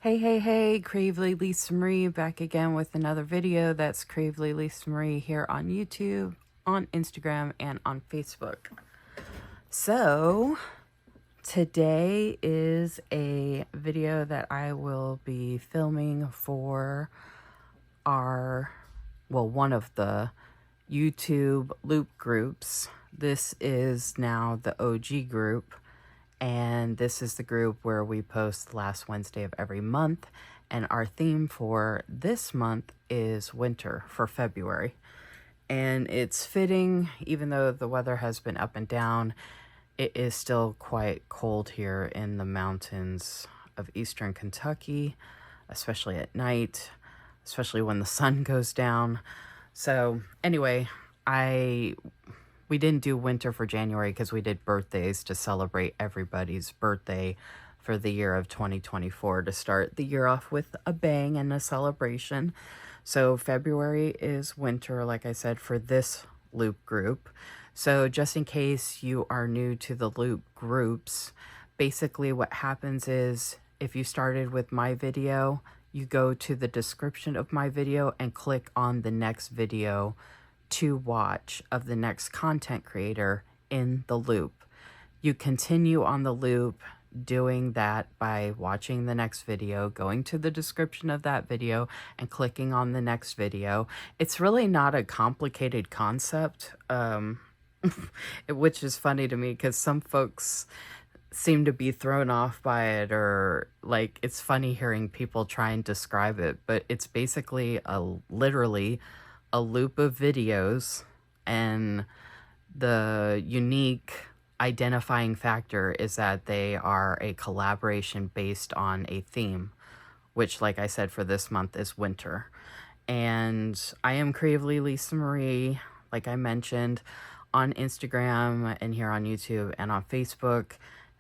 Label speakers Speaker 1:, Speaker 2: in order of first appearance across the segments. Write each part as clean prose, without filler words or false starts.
Speaker 1: Hey, creativelylisamarie back again with another video. That's creativelylisamarie here on YouTube, on Instagram, and on Facebook. So, today is a video that I will be filming for one of the YouTube loop groups. This is now the OG group. And this is the group where we post the last Wednesday of every month. And our theme for this month is winter for February. And it's fitting, even though the weather has been up and down, it is still quite cold here in the mountains of eastern Kentucky, especially at night, especially when the sun goes down. So anyway, we didn't do winter for January because we did birthdays to celebrate everybody's birthday for the year of 2024 to start the year off with a bang and a celebration. So February is winter, like I said, for this loop group. So just in case you are new to the loop groups, basically what happens is if you started with my video, you go to the description of my video and click on the next video to watch of the next content creator in the loop. You continue on the loop doing that by watching the next video, going to the description of that video and clicking on the next video. It's really not a complicated concept, which is funny to me because some folks seem to be thrown off by it, or like it's funny hearing people try and describe it, but it's basically literally a loop of videos, and the unique identifying factor is that they are a collaboration based on a theme, which, like I said, for this month is winter. And I am creativelylisamarie, like I mentioned, on Instagram and here on YouTube and on Facebook.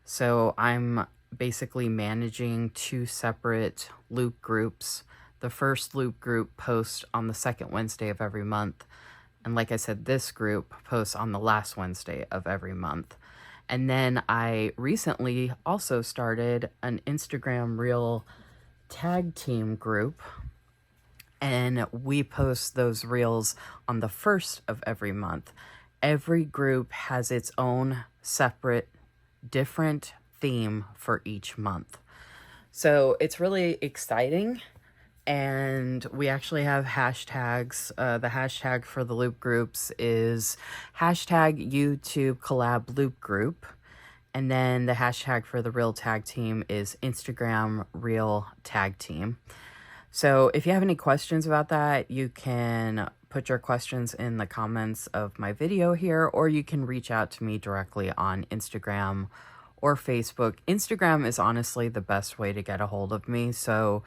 Speaker 1: So I'm basically managing two separate loop groups. The first loop group posts on the second Wednesday of every month. And like I said, this group posts on the last Wednesday of every month. And then I recently also started an Instagram Reel tag team group. And we post those reels on the first of every month. Every group has its own separate, different theme for each month. So it's really exciting. And we actually have hashtags. The hashtag for the loop groups is hashtag YouTube collab loop group. And then the hashtag for the Reel tag team is Instagram Reel tag team. So if you have any questions about that, you can put your questions in the comments of my video here, or you can reach out to me directly on Instagram or Facebook. Instagram is honestly the best way to get a hold of me. So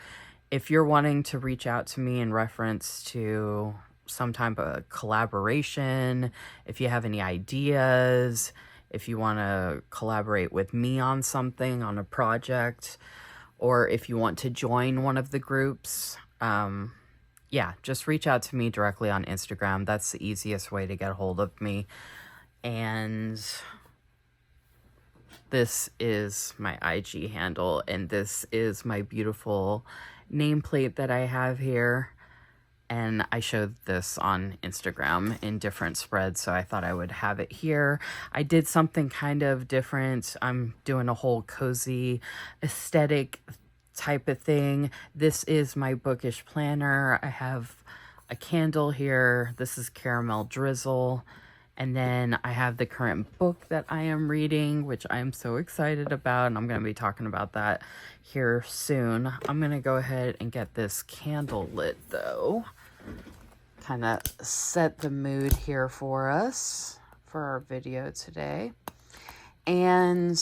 Speaker 1: if you're wanting to reach out to me in reference to some type of collaboration, if you have any ideas, if you want to collaborate with me on something, on a project, or if you want to join one of the groups, yeah, just reach out to me directly on Instagram. That's the easiest way to get a hold of me. And this is my IG handle, and this is my beautiful nameplate that I have here. And I showed this on Instagram in different spreads, so I thought I would have it here. I did something kind of different. I'm doing a whole cozy aesthetic type of thing. This is my Bookish planner. I have a candle here. This is caramel drizzle. And then I have the current book that I am reading, which I'm so excited about, and I'm going to be talking about that here soon. I'm going to go ahead and get this candle lit, though. Kind of set the mood here for us for our video today. And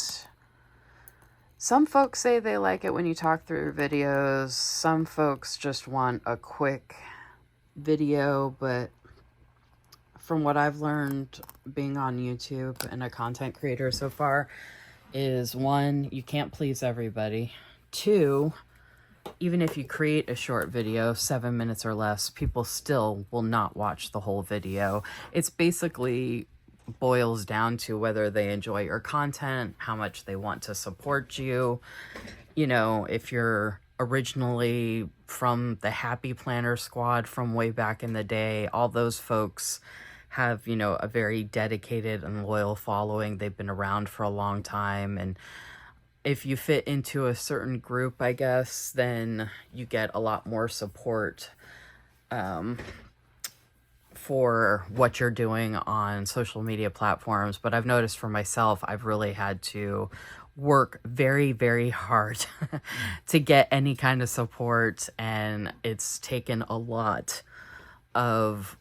Speaker 1: some folks say they like it when you talk through videos. Some folks just want a quick video, but from what I've learned being on YouTube and a content creator so far is, one, you can't please everybody. Two, even if you create a short video, 7 minutes or less, people still will not watch the whole video. It's basically boils down to whether they enjoy your content, how much they want to support you. You know, if you're originally from the Happy Planner squad from way back in the day. All those folks have, you know, a very dedicated and loyal following. They've been around for a long time. And if you fit into a certain group, I guess, then you get a lot more support for what you're doing on social media platforms. But I've noticed for myself, I've really had to work very, very hard to get any kind of support. And it's taken a lot of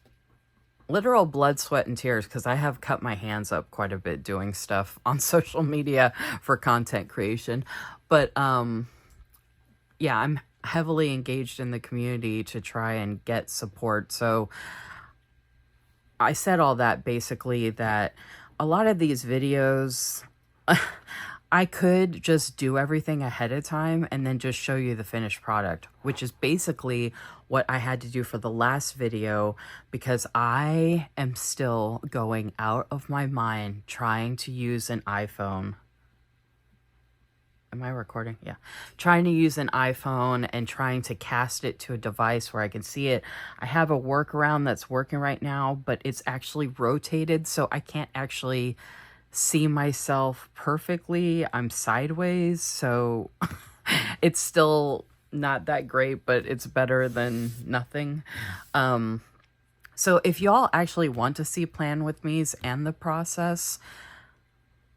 Speaker 1: literal blood, sweat, and tears, because I have cut my hands up quite a bit doing stuff on social media for content creation. But yeah, I'm heavily engaged in the community to try and get support. So I said all that basically that a lot of these videos, I could just do everything ahead of time and then just show you the finished product, which is basically what I had to do for the last video, because I am still going out of my mind trying to use an iPhone. Am I recording? Yeah. Trying to use an iPhone and trying to cast it to a device where I can see it. I have a workaround that's working right now, but it's actually rotated, so I can't actually see myself perfectly. I'm sideways, so it's still not that great, but it's better than nothing. So if y'all actually want to see plan with me's and the process,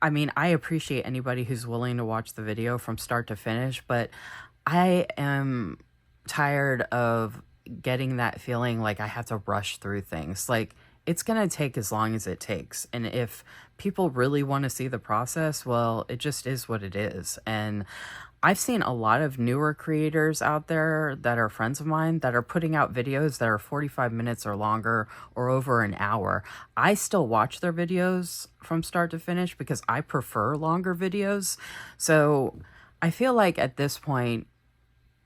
Speaker 1: I mean, I appreciate anybody who's willing to watch the video from start to finish, but I am tired of getting that feeling like I have to rush through things. Like, it's going to take as long as it takes. And if people really want to see the process, well, it just is what it is. And I've seen a lot of newer creators out there that are friends of mine that are putting out videos that are 45 minutes or longer or over an hour. I still watch their videos from start to finish because I prefer longer videos. So I feel like at this point,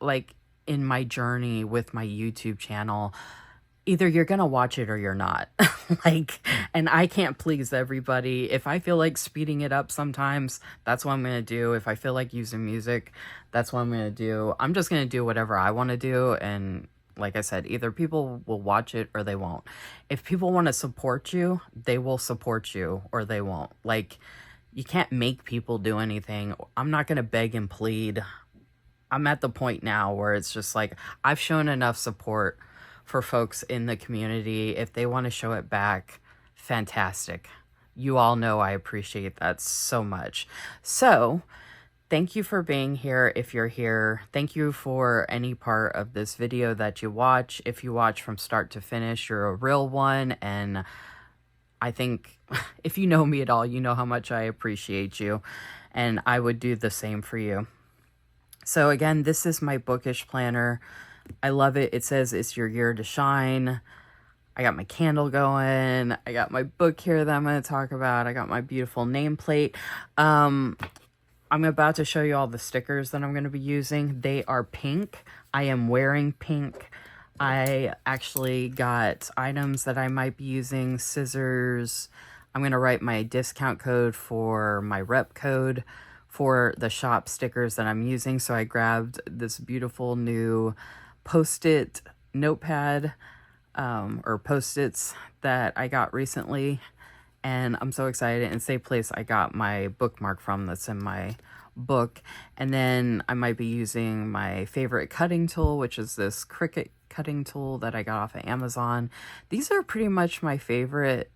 Speaker 1: like in my journey with my YouTube channel, either you're going to watch it or you're not. Like, and I can't please everybody. If I feel like speeding it up sometimes, that's what I'm going to do. If I feel like using music, that's what I'm going to do. I'm just going to do whatever I want to do. And like I said, either people will watch it or they won't. If people want to support you, they will support you or they won't. Like, you can't make people do anything. I'm not going to beg and plead. I'm at the point now where it's just like, I've shown enough support for folks in the community. If they want to show it back, fantastic. You all know I appreciate that so much. So thank you for being here. If you're here, thank you for any part of this video that you watch. If you watch from start to finish, you're a real one. And I think if you know me at all, you know how much I appreciate you. And I would do the same for you. So again, this is my Bookish planner. I love it. It says it's your year to shine. I got my candle going. I got my book here that I'm going to talk about. I got my beautiful nameplate. I'm about to show you all the stickers that I'm going to be using. They are pink. I am wearing pink. I actually got items that I might be using. Scissors. I'm going to write my discount code for my rep code for the shop stickers that I'm using. So I grabbed this beautiful new Post-it notepad or Post-its that I got recently, and I'm so excited. And same place I got my bookmark from that's in my book. And then I might be using my favorite cutting tool, which is this Cricut cutting tool that I got off of Amazon. These are pretty much my favorite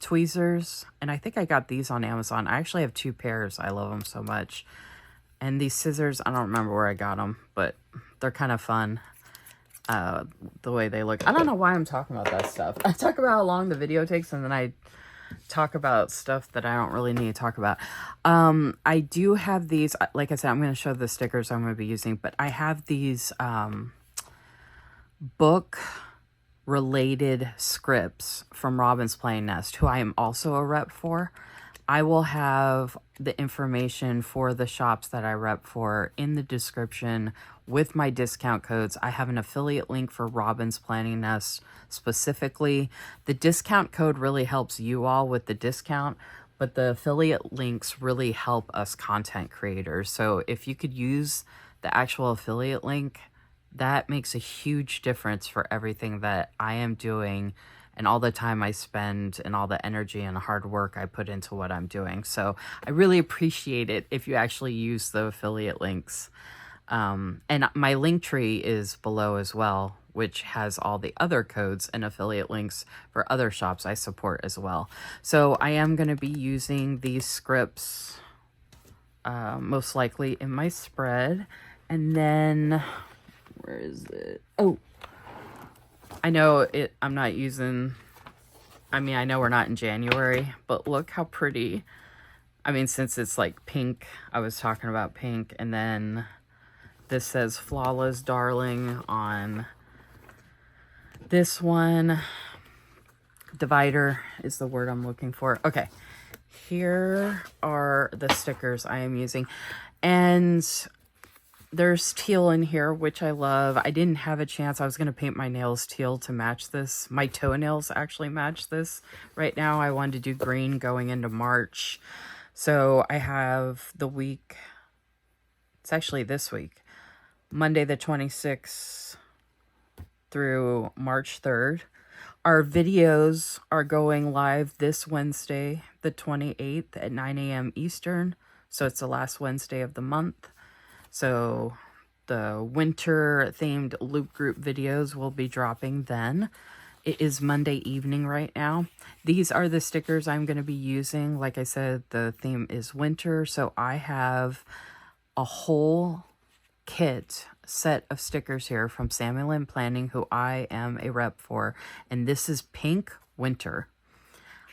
Speaker 1: tweezers, and I think I got these on Amazon. I actually have 2 pairs. I love them so much. And these scissors, I don't remember where I got them, but they're kind of fun, the way they look. I don't know why I'm talking about that stuff. I talk about how long the video takes, and then I talk about stuff that I don't really need to talk about. I do have these, like I said, I'm going to show the stickers I'm going to be using, but I have these book-related scripts from Robin's Playing Nest, who I am also a rep for. I will have the information for the shops that I rep for in the description with my discount codes. I have an affiliate link for Robin's Planning Nest specifically. The discount code really helps you all with the discount, but the affiliate links really help us content creators. So if you could use the actual affiliate link, that makes a huge difference for everything that I am doing and all the time I spend and all the energy and hard work I put into what I'm doing. So I really appreciate it if you actually use the affiliate links. And my link tree is below as well, which has all the other codes and affiliate links for other shops I support as well. So I am going to be using these scripts most likely in my spread. And then, where is it? Oh, I know it. I'm not using, I mean, I know we're not in January, but look how pretty. I mean, since it's like pink, I was talking about pink, and then this says Flawless Darling on this one. Divider is the word I'm looking for. Okay, here are the stickers I am using. And there's teal in here, which I love. I didn't have a chance. I was going to paint my nails teal to match this. My toenails actually match this. Right now, I wanted to do green going into March. So I have the week. It's actually this week. Monday the 26th through March 3rd. Our videos are going live this Wednesday, the 28th at 9 a.m. Eastern. So it's the last Wednesday of the month. So the winter themed loop group videos will be dropping then. It is Monday evening right now. These are the stickers I'm going to be using. Like I said, the theme is winter. So I have a whole kit set of stickers here from Sammy Lynn Planning, who I am a rep for, and this is pink winter.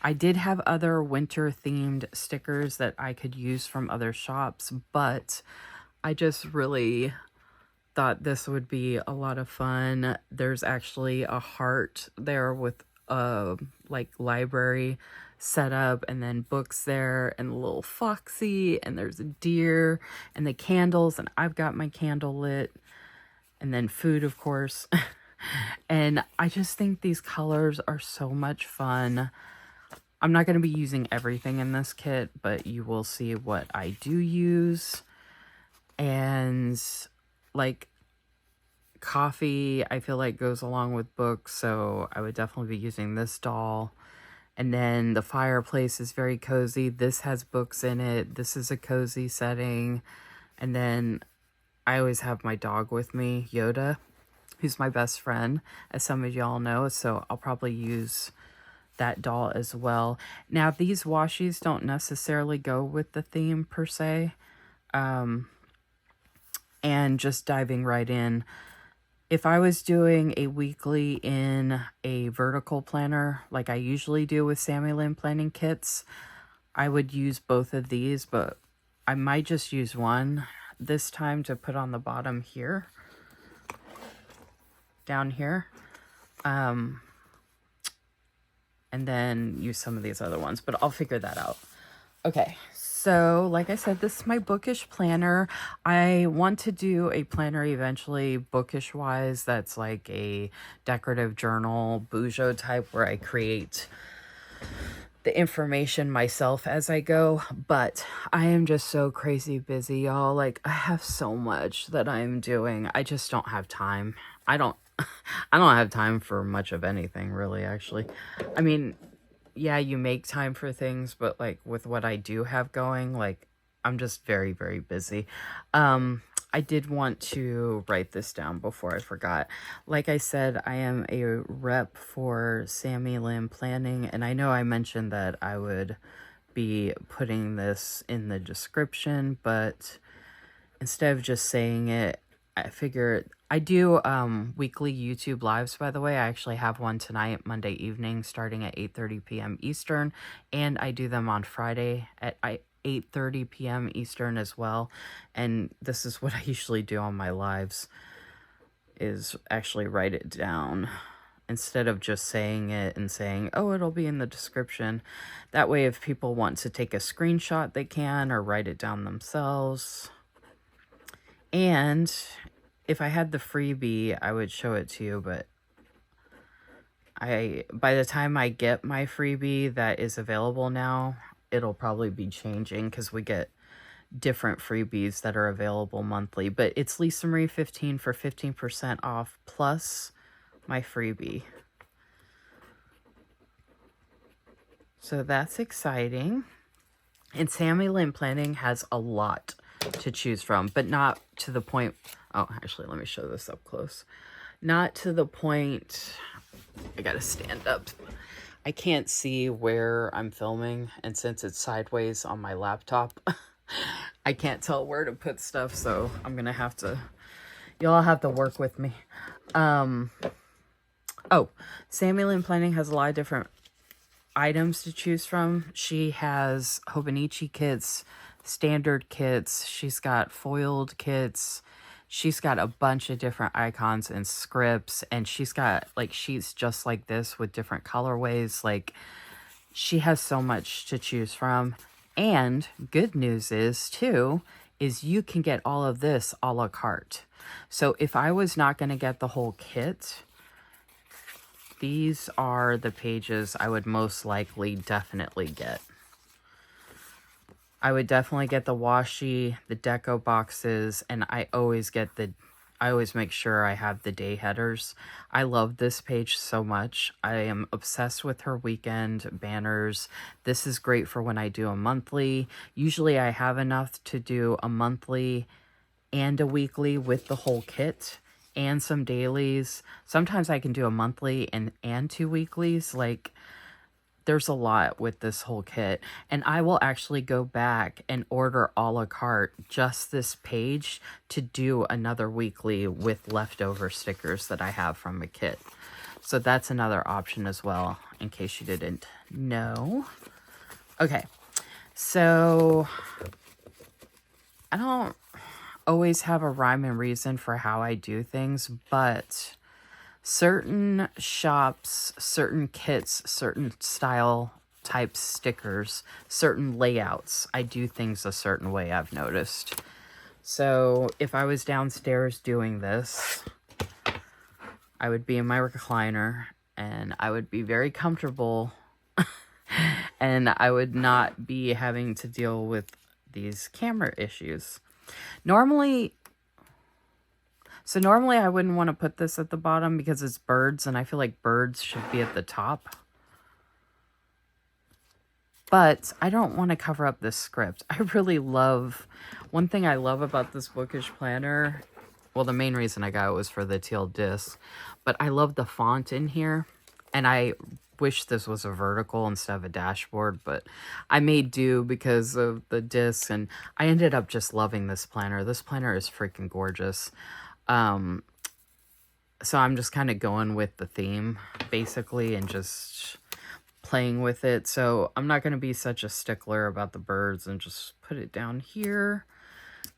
Speaker 1: I did have other winter themed stickers that I could use from other shops, but I just really thought this would be a lot of fun. There's actually a heart there with a like library set up, and then books there, and a little foxy, and there's a deer, and the candles, and I've got my candle lit, and then food, of course. And I just think these colors are so much fun. I'm not going to be using everything in this kit, but you will see what I do use. And like coffee, I feel like goes along with books, so I would definitely be using this doll. And then the fireplace is very cozy. This has books in it. This is a cozy setting. And then I always have my dog with me, Yoda, who's my best friend, as some of y'all know. So I'll probably use that doll as well. Now, these washies don't necessarily go with the theme per se. And just diving right in, if I was doing a weekly in a vertical planner, like I usually do with Sammy Lynn planning kits, I would use both of these, but I might just use one this time to put on the bottom here, down here, and then use some of these other ones, but I'll figure that out. Okay, so like I said, this is my Bookish planner. I want to do a planner eventually, Bookish wise, that's like a decorative journal, Bujo type, where I create the information myself as I go. But I am just so crazy busy, y'all. Like, I have so much that I'm doing. I just don't have time. I don't have time for much of anything, really, actually. I mean, yeah, you make time for things, but like with what I do have going, like I'm just very, very busy. I did want to write this down before I forgot. Like I said, I am a rep for Sammy Lynn Planning, and I know I mentioned that I would be putting this in the description, but instead of just saying it, I figure I do weekly YouTube lives, by the way. I actually have one tonight, Monday evening, starting at 8:30 p.m. Eastern, and I do them on Friday at 8:30 p.m. Eastern as well. And this is what I usually do on my lives, is actually write it down instead of just saying it and saying, oh, it'll be in the description. That way, if people want to take a screenshot, they can, or write it down themselves. And if I had the freebie, I would show it to you, but by the time I get my freebie that is available now, it'll probably be changing because we get different freebies that are available monthly. But it's Lisa Marie 15 for 15% off plus my freebie. So that's exciting. And Sammy Lynn Planning has a lot to choose from, but not to the point. Oh, actually, let me show this up close. Not to the point. I gotta stand up. I can't see where I'm filming, and since it's sideways on my laptop, I can't tell where to put stuff, so I'm gonna have to, y'all have to work with me. Oh, Sammy Lynn Planning has a lot of different items to choose from. She has Hobonichi kits, standard kits, she's got foiled kits, she's got a bunch of different icons and scripts, and she's got like sheets just like this with different colorways. Like, she has so much to choose from. And good news is too, is you can get all of this a la carte. So if I was not going to get the whole kit, these are the pages I would most likely definitely get. I would definitely get the washi, the deco boxes, and I always make sure I have the day headers. I love this page so much. I am obsessed with her weekend banners. This is great for when I do a monthly. Usually I have enough to do a monthly and a weekly with the whole kit and some dailies. Sometimes I can do a monthly and 2 weeklies. Like, there's a lot with this whole kit, and I will actually go back and order a la carte just this page to do another weekly with leftover stickers that I have from a kit. So that's another option as well, in case you didn't know. Okay, so I don't always have a rhyme and reason for how I do things, but certain shops, certain kits, certain style type stickers, certain layouts, I do things a certain way, I've noticed. So if I was downstairs doing this, I would be in my recliner and I would be very comfortable and I would not be having to deal with these camera issues. Normally I wouldn't want to put this at the bottom because it's birds, and I feel like birds should be at the top. But I don't want to cover up this script. I really love, one thing I love about this Bookish planner, well, the main reason I got it was for the teal disc, but I love the font in here, and I wish this was a vertical instead of a dashboard, but I made do because of the disc, and I ended up just loving this planner. This planner is freaking gorgeous. So I'm just kind of going with the theme, basically, and just playing with it. So I'm not going to be such a stickler about the birds and just put it down here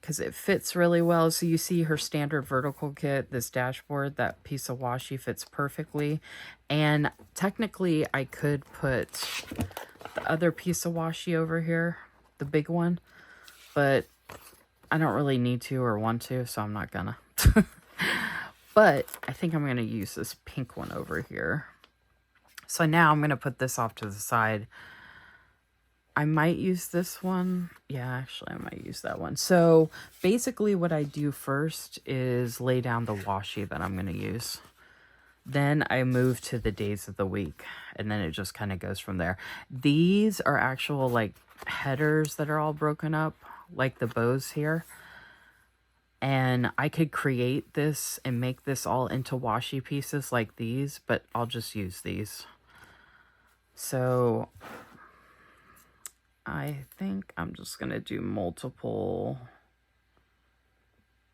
Speaker 1: because it fits really well. So you see her standard vertical kit, this dashboard, that piece of washi fits perfectly. And technically I could put the other piece of washi over here, the big one, but I don't really need to or want to, so I'm not gonna. But I think I'm gonna use this pink one over here. So now I'm gonna put this off to the side. I might use this one. Yeah, actually I might use that one. So basically what I do first is lay down the washi that I'm gonna use. Then I move to the days of the week, and then it just kind of goes from there. These are actual like headers that are all broken up, like the bows here. And I could create this and make this all into washi pieces like these, but I'll just use these. So I think I'm just going to do multiple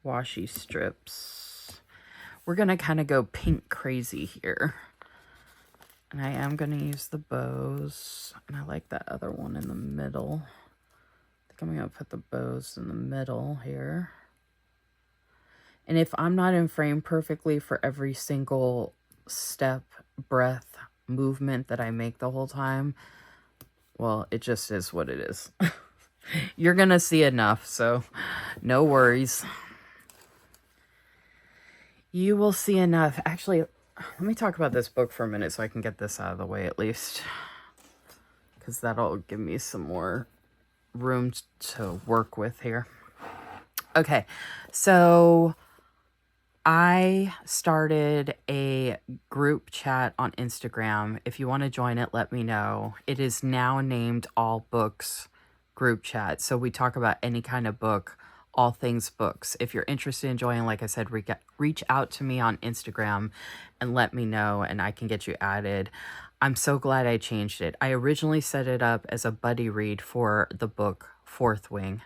Speaker 1: washi strips. We're going to kind of go pink crazy here. And I am going to use the bows. And I like that other one in the middle. I think I'm going to put the bows in the middle here. And if I'm not in frame perfectly for every single step, breath, movement that I make the whole time, well, it just is what it is. You're going to see enough, so no worries. You will see enough. Actually, let me talk about this book for a minute so I can get this out of the way at least. because that'll give me some more room to work with here. Okay, so I started a group chat on Instagram. If you want to join it, let me know. It is now named All Books Group Chat. So we talk about any kind of book, all things books. If you're interested in joining, like I said, reach out to me on Instagram and let me know, and I can get you added. I'm so glad I changed it. I originally set it up as a buddy read for the book Fourth Wing.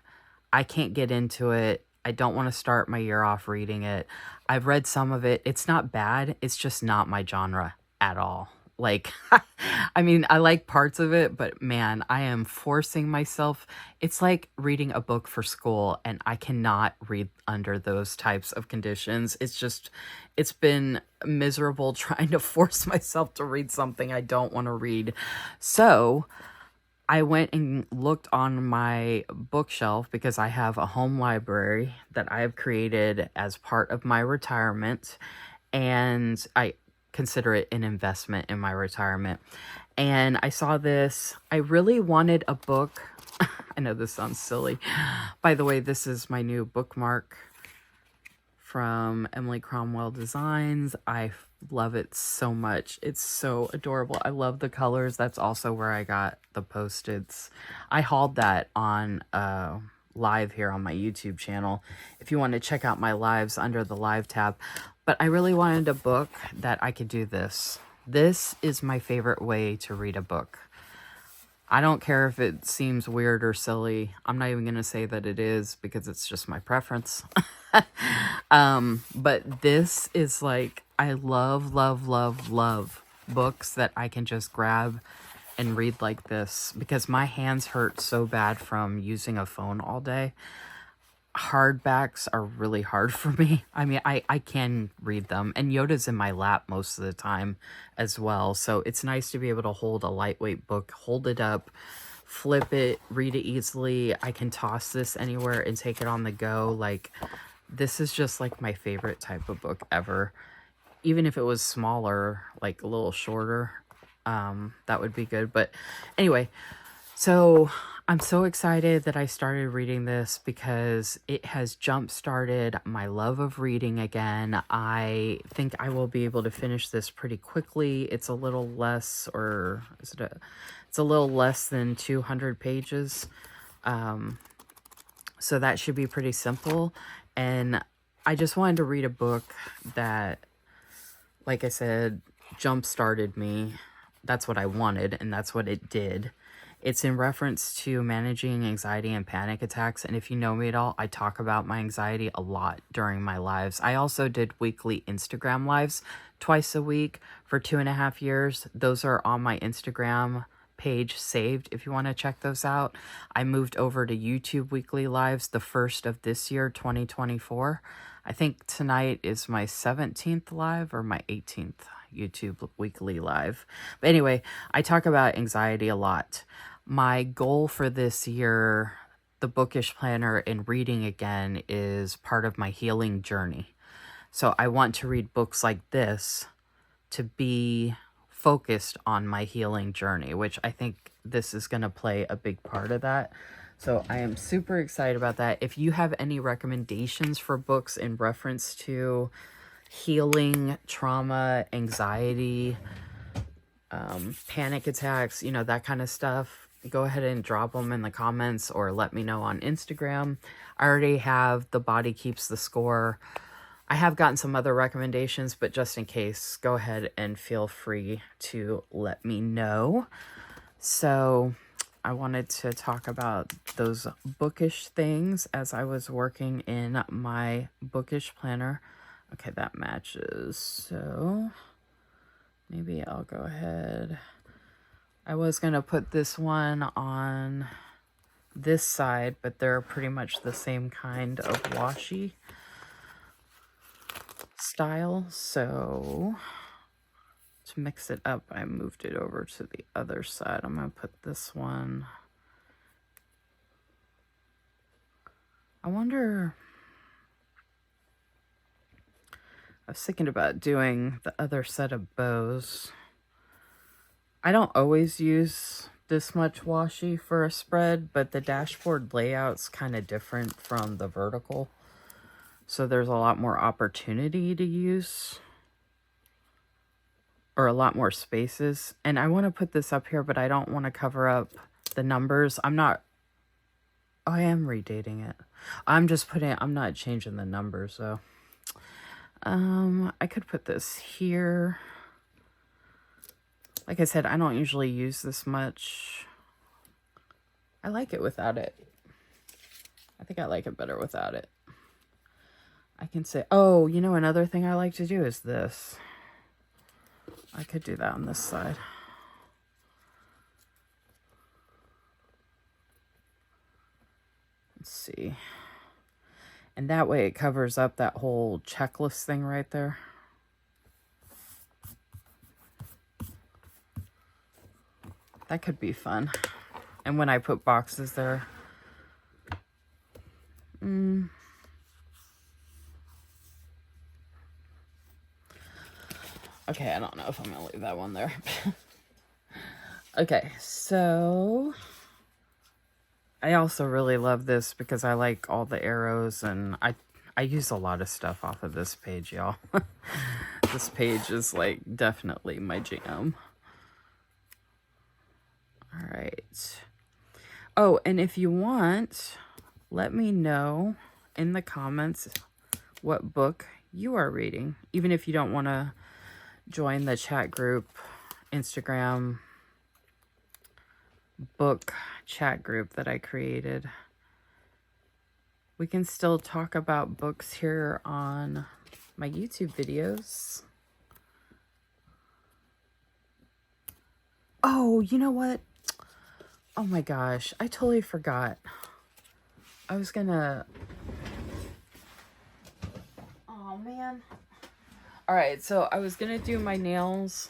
Speaker 1: I can't get into it. I don't want to start my year off reading it. I've read some of it. It's not bad. It's just not my genre at all. Like, I mean, I like parts of it, but man, I am forcing myself. It's like reading a book for school, and I cannot read under those types of conditions. It's been miserable trying to force myself to read something I don't want to read. So, I went and looked on my bookshelf because I have a home library that I have created as part of my retirement, and I consider it an investment in my retirement. And I saw this. I really wanted a book. I know this sounds silly. By the way, this is my new bookmark from Emily Cromwell Designs. I love it so much. It's so adorable. I love the colors. That's also where I got the Post-its. I hauled that on live here on my YouTube channel. If you want to check out my lives under the live tab. But I really wanted a book that I could do this. This is my favorite way to read a book. I don't care if it seems weird or silly. I'm not even going to say that it is because it's just my preference. But this is like, I love, love, love, love books that I can just grab and read like this because my hands hurt so bad from using a phone all day. Hardbacks are really hard for me. I mean, I can read them, and Yoda's in my lap most of the time as well. So it's nice to be able to hold a lightweight book, hold it up, flip it, read it easily. I can toss this anywhere and take it on the go. Like, this is just like my favorite type of book ever. Even if it was smaller, like a little shorter, that would be good. But anyway, so I'm so excited that I started reading this because it has jump-started my love of reading again. I think I will be able to finish this pretty quickly. It's a little less, or is it it's a little less than 200 pages. So that should be pretty simple. And I just wanted to read a book that, like I said, jump-started me. That's what I wanted, and that's what it did. It's in reference to managing anxiety and panic attacks. And if you know me at all, I talk about my anxiety a lot during my lives. I also did weekly Instagram lives twice a week for 2.5 years. Those are on my Instagram page saved if you want to check those out. I moved over to YouTube weekly lives the first of this year, 2024. I think tonight is my 17th live or my 18th YouTube weekly live. But anyway, I talk about anxiety a lot. My goal for this year, the Bookish planner and reading again, is part of my healing journey. So I want to read books like this to be focused on my healing journey, which I think this is going to play a big part of that. So I am super excited about that. If you have any recommendations for books in reference to healing, trauma, anxiety, panic attacks, you know, that kind of stuff, go ahead and drop them in the comments or let me know on Instagram. I already have The Body Keeps the Score. I have gotten some other recommendations, but just in case, go ahead and feel free to let me know. So I wanted to talk about those bookish things as I was working in my Bookish planner. Okay, that matches. So maybe I'll go ahead. I was going to put this one on this side, but they're pretty much the same kind of washi style. So to mix it up, I moved it over to the other side. I'm going to put this one. I wonder, I was thinking about doing the other set of bows. I don't always use this much washi for a spread, but the dashboard layout's kind of different from the vertical. So there's a lot more opportunity to use, or a lot more spaces. And I want to put this up here, but I don't want to cover up the numbers. I am redating it. I'm not changing the numbers though. I could put this here. Like I said, I don't usually use this much. I like it without it. I think I like it better without it. I can say, oh, you know, another thing I like to do is this. I could do that on this side. Let's see. And that way it covers up that whole checklist thing right there. That could be fun. And when I put boxes there. Okay, I don't know if I'm going to leave that one there. Okay, so I also really love this because I like all the arrows, and I use a lot of stuff off of this page, y'all. This page is like definitely my jam. All right. Oh, and if you want, let me know in the comments what book you are reading, even if you don't want to join the chat group, Instagram book chat group that I created. We can still talk about books here on my YouTube videos. Oh, you know what? Oh my gosh, I totally forgot. I was gonna... Oh man. Alright, so I was gonna do my nails.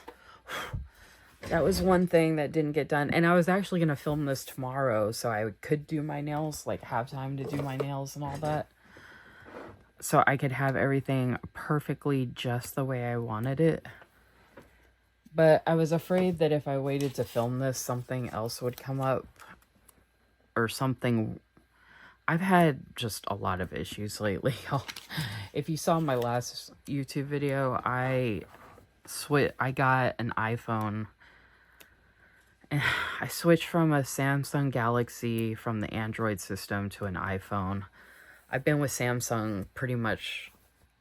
Speaker 1: That was one thing that didn't get done. And I was actually gonna film this tomorrow, so I could do my nails, like have time to do my nails and all that. So I could have everything perfectly just the way I wanted it. But I was afraid that if I waited to film this, something else would come up. Or something. I've had just a lot of issues lately. If you saw my last YouTube video, I got an iPhone. And I switched from a Samsung Galaxy from the Android system to an iPhone. I've been with Samsung pretty much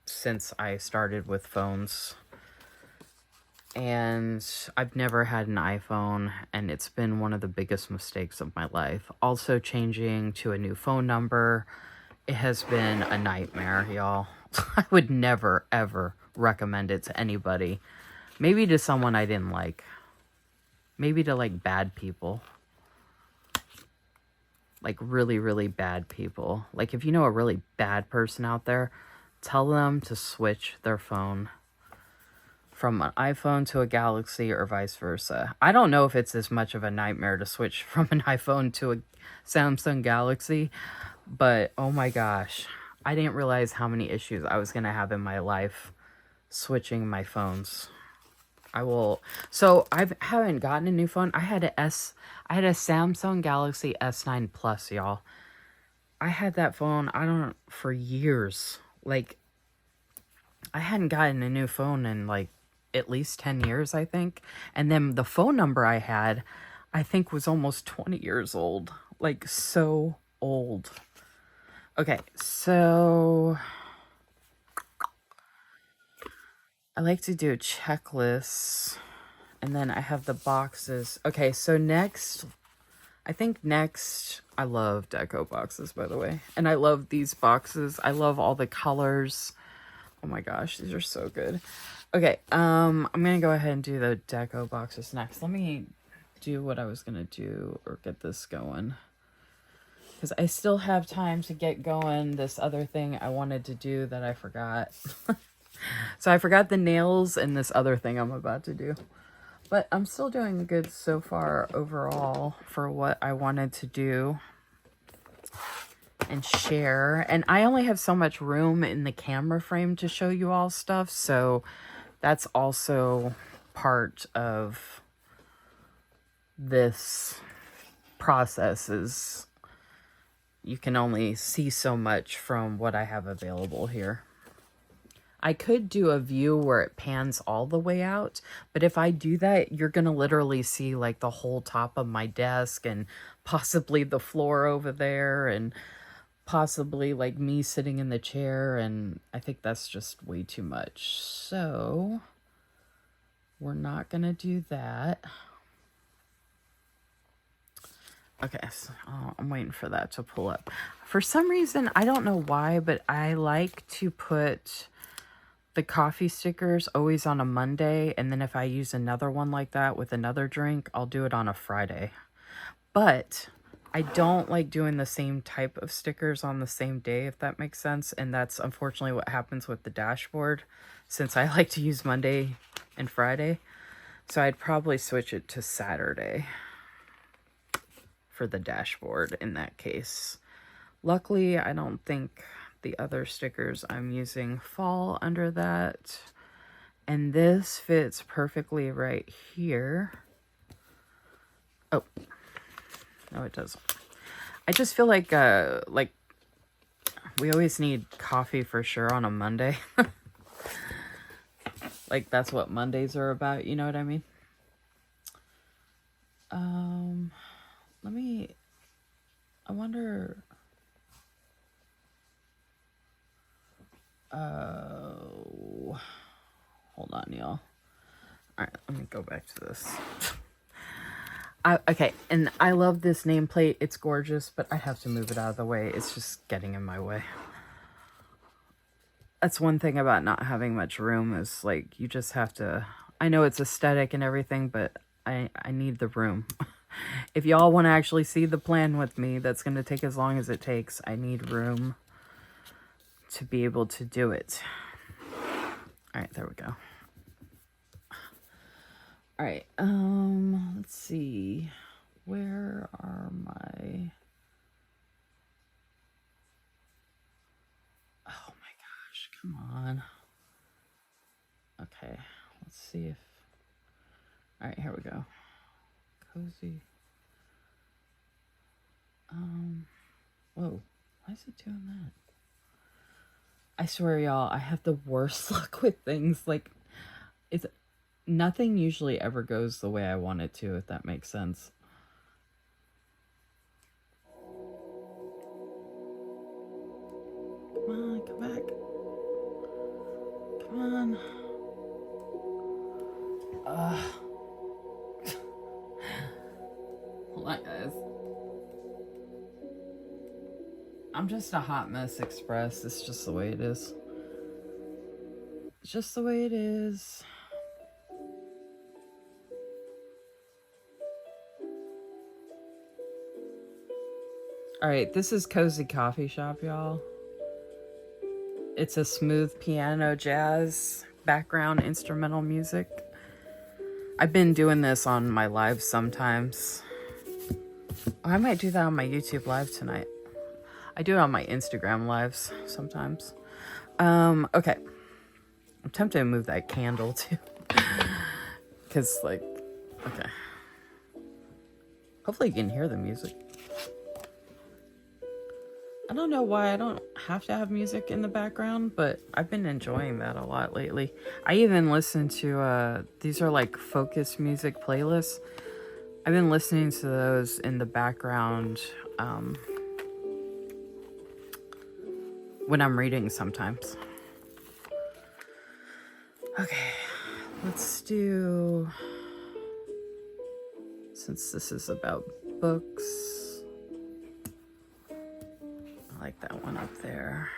Speaker 1: since I started with phones. And I've never had an iPhone, and it's been one of the biggest mistakes of my life. Also, changing to a new phone number, it has been a nightmare, y'all. I would never, ever recommend it to anybody. Maybe to someone I didn't like. Maybe to, like, bad people. Like, really, really bad people. Like, if you know a really bad person out there, tell them to switch their phone from an iPhone to a Galaxy or vice versa. I don't know if it's as much of a nightmare to switch from an iPhone to a Samsung Galaxy, but oh my gosh, I didn't realize how many issues I was going to have in my life switching my phones. So I haven't gotten a new phone. I had a Samsung Galaxy S9 Plus, y'all. I had that phone, for years. Like, I hadn't gotten a new phone in like at least 10 years, I think. And then the phone number I had, I think was almost 20 years old. Like, so old. Okay, so I like to do checklists. And then I have the boxes. Okay, so next, I love deco boxes, by the way. And I love these boxes. I love all the colors. Oh my gosh, these are so good. Okay, I'm gonna go ahead and do the deco boxes next. Let me do what I was gonna do, or get this going. Because I still have time to get going this other thing I wanted to do that I forgot. So I forgot the nails and this other thing I'm about to do. But I'm still doing good so far overall for what I wanted to do and share. And I only have so much room in the camera frame to show you all stuff, so that's also part of this process is you can only see so much from what I have available here. I could do a view where it pans all the way out, but if I do that, you're going to literally see like the whole top of my desk and possibly the floor over there and possibly like me sitting in the chair, and I think that's just way too much. So we're not going to do that. Okay, so I'm waiting for that to pull up. For some reason, I don't know why, but I like to put the coffee stickers always on a Monday, and then if I use another one like that with another drink, I'll do it on a Friday. But I don't like doing the same type of stickers on the same day, if that makes sense, and that's unfortunately what happens with the dashboard, since I like to use Monday and Friday. So I'd probably switch it to Saturday for the dashboard in that case. Luckily, I don't think the other stickers I'm using fall under that. And this fits perfectly right here. Oh, no, it doesn't. I just feel like we always need coffee for sure on a Monday. Like that's what Mondays are about, you know what I mean? I wonder. Oh, hold on, y'all. All right, let me go back to this. Okay, and I love this nameplate. It's gorgeous, but I have to move it out of the way. It's just getting in my way. That's one thing about not having much room is like you just have to. I know it's aesthetic and everything, but I need the room. If y'all want to actually see the plan with me, that's going to take as long as it takes. I need room to be able to do it. All right, there we go. All right, let's see. Where are my... Oh my gosh, come on. Okay, let's see if... All right, here we go. Cozy. Whoa, why is it doing that? I swear, y'all, I have the worst luck with things. Like, nothing usually ever goes the way I want it to, if that makes sense. Come on, come back. Come on. Hold on, guys. I'm just a hot mess express. It's just the way it is. It's just the way it is. All right, this is Cozy Coffee Shop, y'all. It's a smooth piano jazz background instrumental music. I've been doing this on my lives sometimes. Oh, I might do that on my YouTube live tonight. I do it on my Instagram lives sometimes. Okay. I'm tempted to move that candle too. Because, like, okay. Hopefully you can hear the music. I don't know why I don't have to have music in the background, but I've been enjoying that a lot lately. I even listen to, these are like focus music playlists. I've been listening to those in the background when I'm reading sometimes. Okay, let's do, since this is about books, I like that one up there.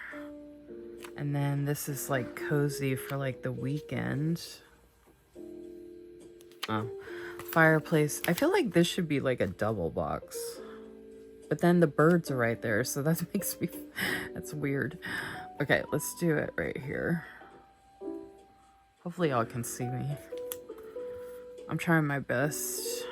Speaker 1: And then this is like cozy for like the weekend. Oh, fireplace. I feel like this should be like a double box. But then the birds are right there, so that makes me... That's weird. Okay, let's do it right here. Hopefully y'all can see me. I'm trying my best.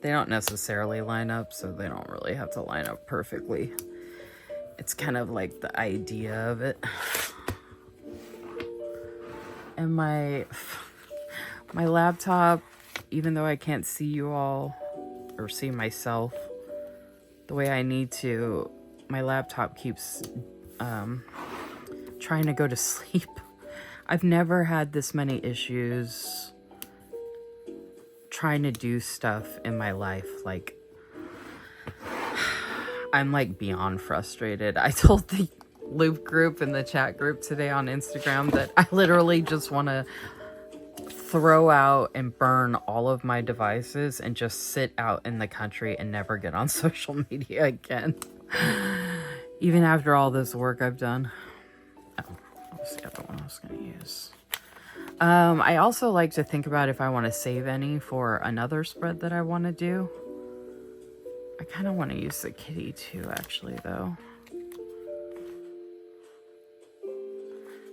Speaker 1: They don't necessarily line up, so they don't really have to line up perfectly. It's kind of like the idea of it. And my laptop, even though I can't see you all or see myself the way I need to, my laptop keeps trying to go to sleep. I've never had this many issues trying to do stuff in my life. Like, I'm like beyond frustrated. I told the Loop group in the chat group today on Instagram that I literally just want to throw out and burn all of my devices and just sit out in the country and never get on social media again. Even after all this work I've done. Oh, what was the other one I was going to use? I also like to think about if I want to save any for another spread that I want to do. I kind of want to use the kitty too, actually, though.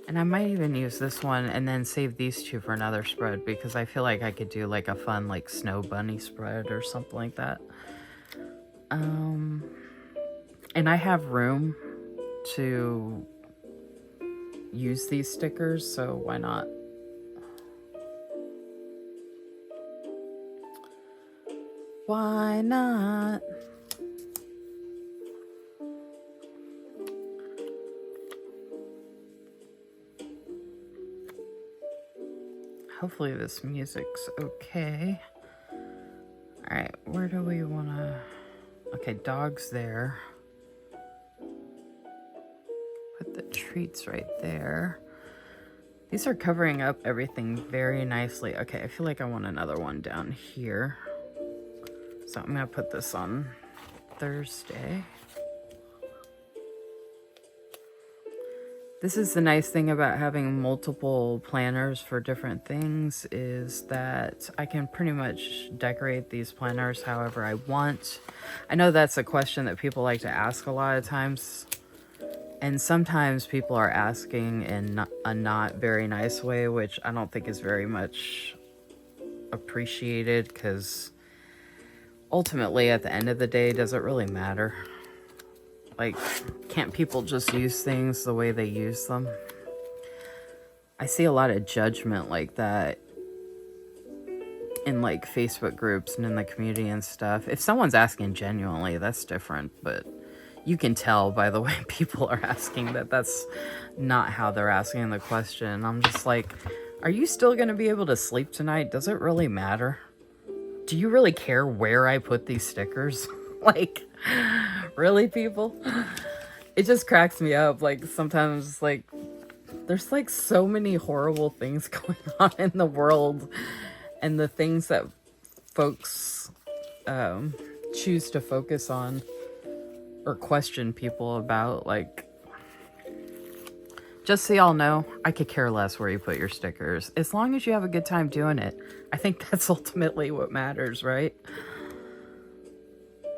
Speaker 1: And I might even use this one and then save these two for another spread, because I feel like I could do like a fun like snow bunny spread or something like that. And I have room to use these stickers, so why not? Why not? Hopefully this music's okay. All right, where do we want to... Okay, dog's there. Put the treats right there. These are covering up everything very nicely. Okay, I feel like I want another one down here. So I'm going to put this on Thursday. This is the nice thing about having multiple planners for different things, is that I can pretty much decorate these planners however I want. I know that's a question that people like to ask a lot of times. And sometimes people are asking in a not very nice way, which I don't think is very much appreciated, because ultimately at the end of the day, does it really matter? Like, can't people just use things the way they use them? I see a lot of judgment like that in like Facebook groups and in the community and stuff. If someone's asking genuinely, that's different, but you can tell by the way people are asking that that's not how they're asking the question. I'm just like, are you still going to be able to sleep tonight? Does it really matter? Do you really care where I put these stickers? Like, really, people? It just cracks me up. Like, sometimes, like, there's like so many horrible things going on in the world, and the things that folks choose to focus on or question people about, like, just so y'all know, I could care less where you put your stickers. As long as you have a good time doing it. I think that's ultimately what matters, right?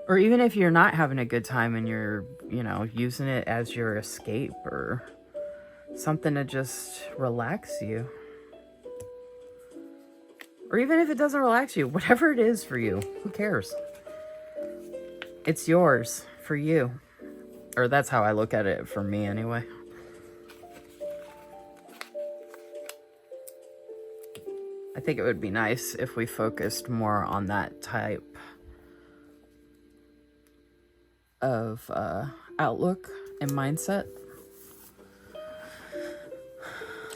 Speaker 1: Or even if you're not having a good time and you're, you know, using it as your escape or something to just relax you. Or even if it doesn't relax you, whatever it is for you, who cares? It's yours for you. Or that's how I look at it for me anyway. I think it would be nice if we focused more on that type of outlook and mindset.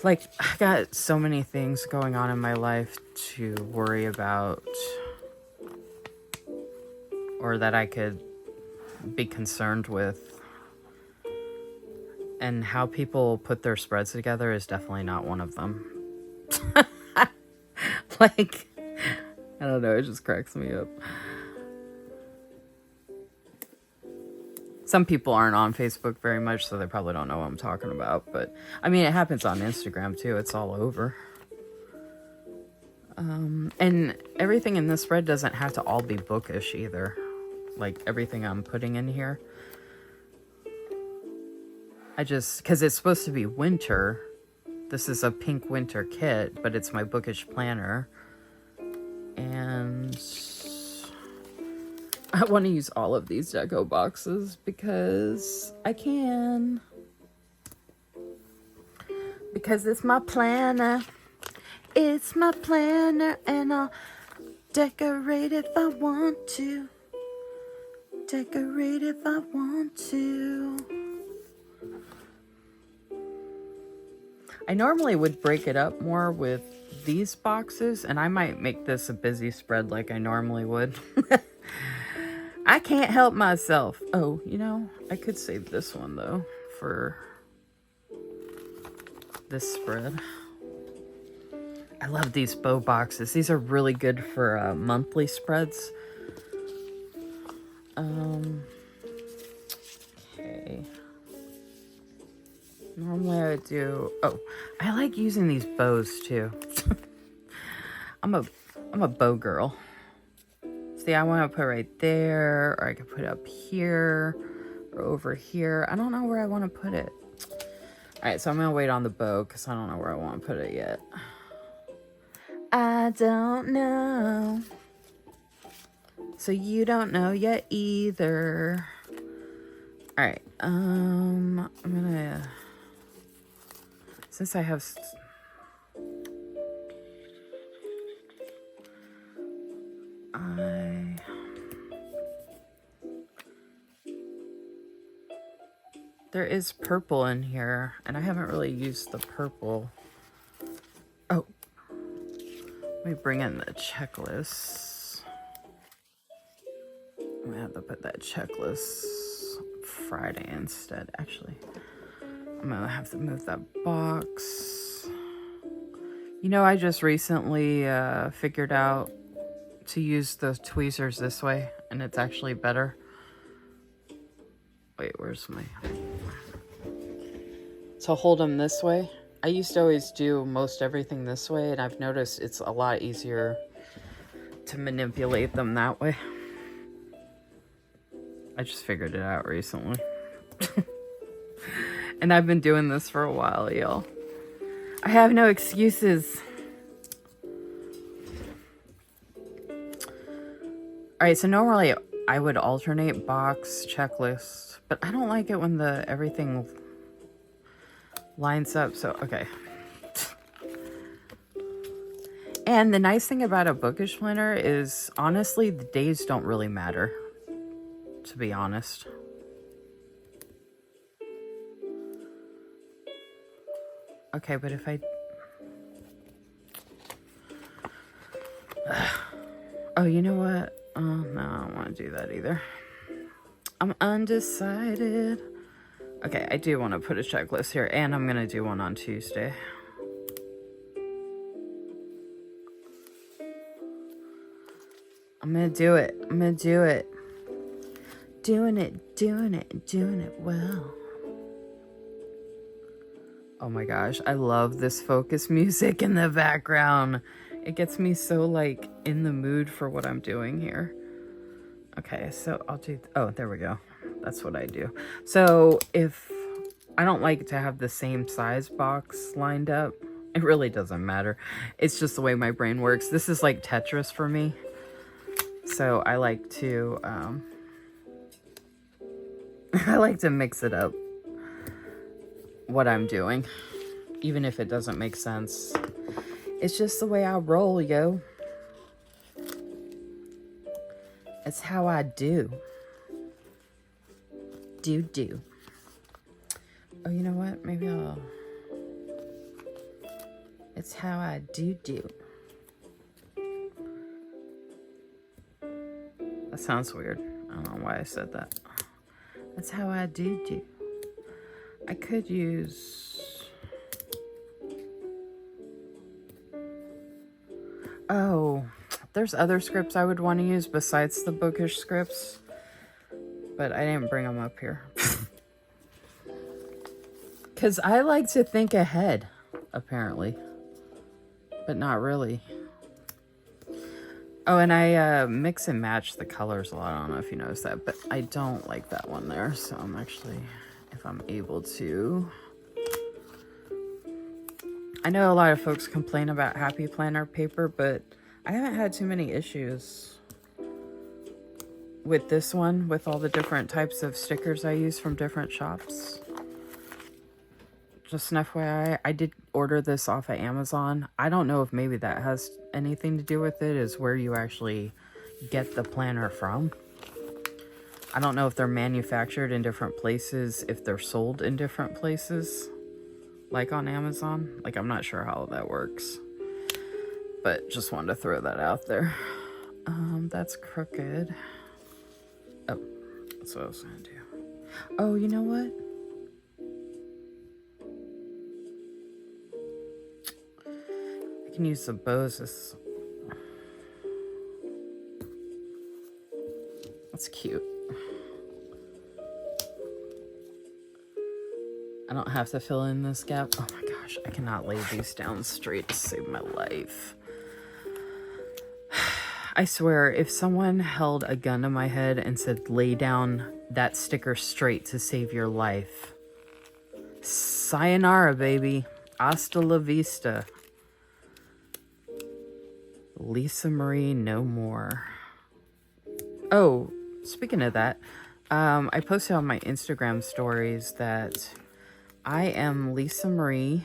Speaker 1: Like, I got so many things going on in my life to worry about, or that I could be concerned with. And how people put their spreads together is definitely not one of them. Like, I don't know, it just cracks me up. Some people aren't on Facebook very much, so they probably don't know what I'm talking about. But, I mean, it happens on Instagram, too. It's all over. And everything in this spread doesn't have to all be bookish, either. Like, everything I'm putting in here. Because it's supposed to be winter. This is a pink winter kit, but it's my bookish planner. And I want to use all of these deco boxes because I can. Because it's my planner. It's my planner, and Decorate if I want to. Decorate if I want to. I normally would break it up more with these boxes, and I might make this a busy spread like I normally would. I can't help myself. Oh, you know, I could save this one though for this spread. I love these bow boxes. These are really good for monthly spreads. Okay. Normally I would do, oh, I like using these bows too. I'm a bow girl. See, I want to put right there, or I could put it up here, or over here. I don't know where I want to put it. All right, so I'm gonna wait on the bow because I don't know where I want to put it yet. I don't know. So you don't know yet either. All right, I'm gonna, since I have, there is purple in here, and I haven't really used the purple. Oh, let me bring in the checklist. I'm gonna have to put that checklist Friday instead. Actually, I'm gonna have to move that box. You know, I just recently figured out to use the tweezers this way, and it's actually better. Wait, where's my... To hold them this way. I used to always do most everything this way, and I've noticed it's a lot easier to manipulate them that way. I just figured it out recently. And I've been doing this for a while, y'all. I have no excuses. Alright, so normally I would alternate box, checklist, but I don't like it when everything lines up, so okay. And the nice thing about a Bookish planner is, honestly, the days don't really matter, to be honest. Okay, but if I... Oh, you know what? Oh, no, I don't want to do that either. I'm undecided. Okay, I do want to put a checklist here, and I'm going to do one on Tuesday. I'm going to do it. I'm going to do it. Doing it well. Oh my gosh, I love this focus music in the background. It gets me so, like, in the mood for what I'm doing here. Okay, so I'll do... Oh, there we go. That's what I do. So if I don't like to have the same size box lined up, it really doesn't matter. It's just the way my brain works. This is like Tetris for me. So I like to... I like to mix it up, what I'm doing, even if it doesn't make sense. It's just the way I roll, yo. It's how I do. Do. Oh, you know what? Maybe I'll... It's how I do. That sounds weird. I don't know why I said that. That's how I do. I could use... Oh, there's other scripts I would want to use besides the Bookish scripts, but I didn't bring them up here. Because I like to think ahead, apparently, but not really. Oh, and I mix and match the colors a lot. I don't know if you noticed that, but I don't like that one there, so I'm actually, if I'm able to... I know a lot of folks complain about Happy Planner paper, but I haven't had too many issues with this one, with all the different types of stickers I use from different shops. just an FYI, I did order this off of Amazon. I don't know if maybe that has anything to do with it, is where you actually get the planner from. I don't know if they're manufactured in different places, if they're sold in different places, like on Amazon. Like, I'm not sure how that works, but just wanted to throw that out there. That's crooked. Oh, that's what I was gonna do. Oh, you know what? I can use the bows as... That's cute. I don't have to fill in this gap. Oh my gosh, I cannot lay these down straight to save my life. I swear, if someone held a gun to my head and said, lay down that sticker straight to save your life. Sayonara, baby. Hasta la vista. Lisa Marie, no more. Oh, speaking of that, I posted on my Instagram stories that I am Lisa Marie,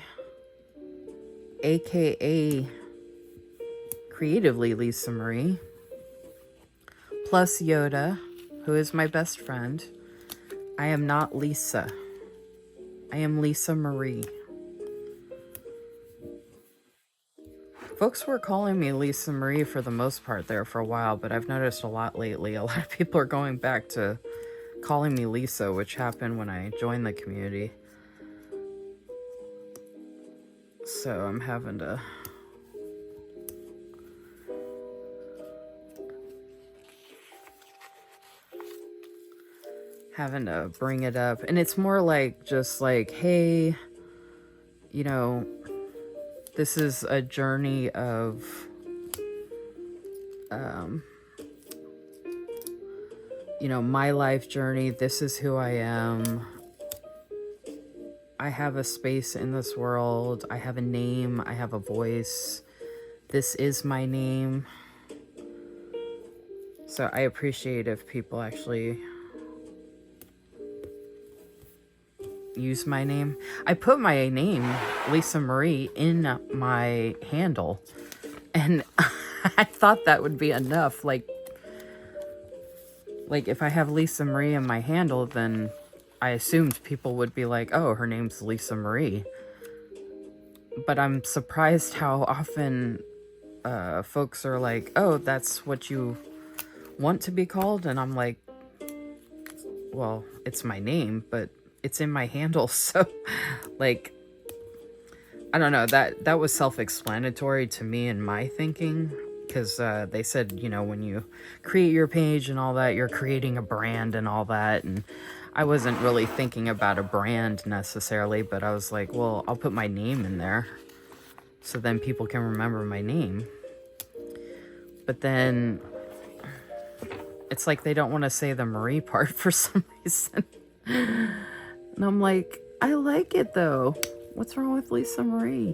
Speaker 1: aka Creatively Lisa Marie, plus Yoda, who is my best friend. I am not Lisa. I am Lisa Marie. Folks were calling me Lisa Marie for the most part there for a while, but I've noticed a lot lately. A lot of people are going back to calling me Lisa, which happened when I joined the community. So I'm having to bring it up. And it's more like, just like, hey, you know, this is a journey of you know, my life journey. This is who I am. I have a space in this world. I have a name. I have a voice. This is my name. So I appreciate if people actually use my name. I put my name, Lisa Marie, in my handle, and I thought that would be enough. Like if I have Lisa Marie in my handle, then I assumed people would be like, oh, her name's Lisa Marie. But I'm surprised how often folks are like, oh, that's what you want to be called. And I'm like, well, it's my name, but it's in my handle. So like, I don't know, that was self-explanatory to me in my thinking, because they said, you know, when you create your page and all that, you're creating a brand and all that. And I wasn't really thinking about a brand necessarily, but I was like, well, I'll put my name in there so then people can remember my name. But then it's like they don't want to say the Marie part for some reason. And I'm like, I like it though. What's wrong with Lisa Marie?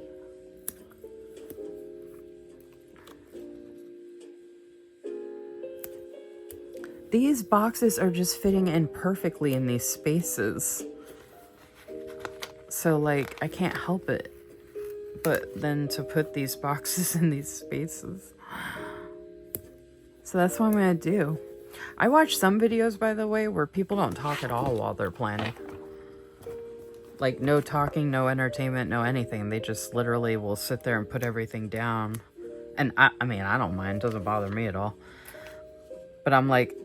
Speaker 1: These boxes are just fitting in perfectly in these spaces. So like, I can't help it but then to put these boxes in these spaces. So that's what I'm gonna do. I watch some videos, by the way, where people don't talk at all while they're planning. Like, no talking, no entertainment, no anything. They just literally will sit there and put everything down. And I mean, I don't mind. It doesn't bother me at all. But I'm like,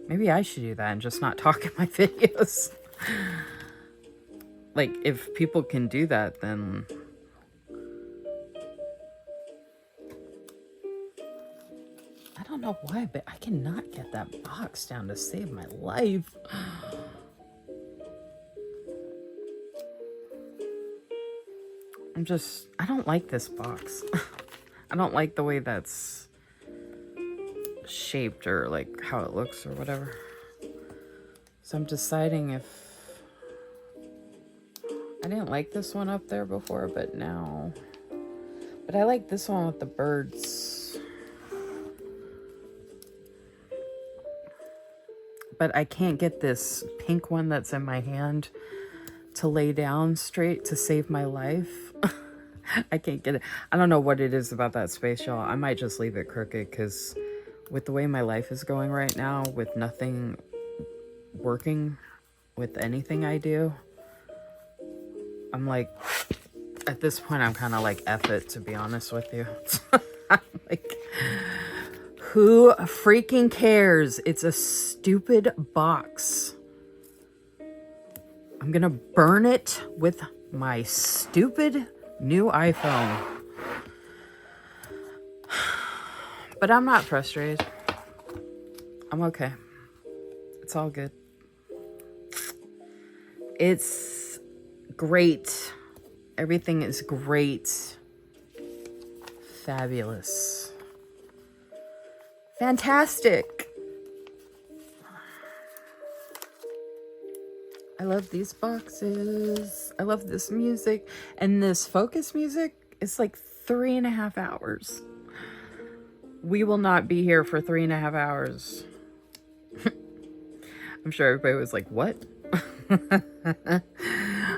Speaker 1: maybe I should do that and just not talk in my videos. Like, if people can do that, then... I don't know why, but I cannot get that box down to save my life. I don't like this box. I don't like the way that's shaped, or like how it looks or whatever. So I'm deciding if... I didn't like this one up there before, but now... But I like this one with the birds. But I can't get this pink one that's in my hand to lay down straight to save my life. I can't get it. I don't know what it is about that space, y'all. I might just leave it crooked because with the way my life is going right now, with nothing working with anything I do, I'm like, at this point, I'm kind of like, F it, to be honest with you. I'm like, who freaking cares? It's a stupid box. I'm gonna burn it with my stupid new iPhone. But I'm not frustrated. I'm okay. It's all good. It's great. Everything is great. Fabulous. Fantastic. I love these boxes. I love this music. And this focus music is like 3.5 hours. We will not be here for 3.5 hours. I'm sure everybody was like, what? I'm